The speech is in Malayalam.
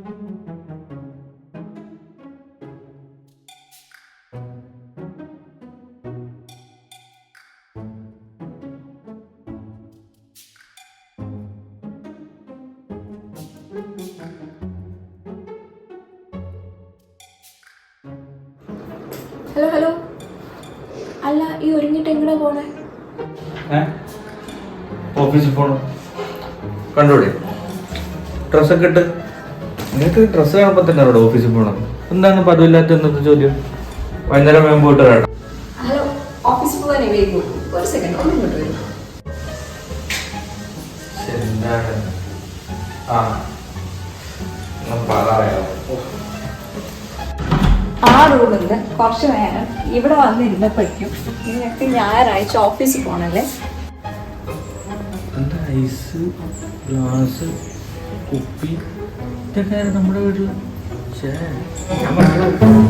ഹലോ ഹലോ, അല്ല ഈ ഒരുങ്ങിട്ട് എങ്ങടാ പോണേ? ഓഫീസിൽ പോണം. കണ്ടോടെ ഡ്രസ്സൊക്കെ ഇട്ട്. നിങ്ങൾക്ക് ഡ്രസ്സ് കാണുമ്പോൾ തന്നെ അവിടെ ഓഫീസിൽ പോകണം. എന്താണ് പതിവില്ലാത്ത എന്നത്തെ ചോദ്യം? വൈകുന്നേരം വേഗം പോയിട്ട് വരാം. ഹലോ, ഓഫീസിൽ പോകാനേ വേഗം. ഒരു സെക്കൻഡ്, ഒന്ന് ഇങ്ങോട്ട് വരും. എന്താണ് പറയാം. ആ റൂമിൽ നിന്ന് കുറച്ച് നേരം ഇവിടെ വന്നിരുന്നപ്പോഴേക്കും നിങ്ങൾക്ക് ഞായറാഴ്ച ഓഫീസിൽ പോകണല്ലേ? എന്താ ഐസ്, ഗ്ലാസ്, കുപ്പി, ഇതൊക്കെ നമ്മുടെ വീട്ടിൽ. ഞാൻ പറഞ്ഞു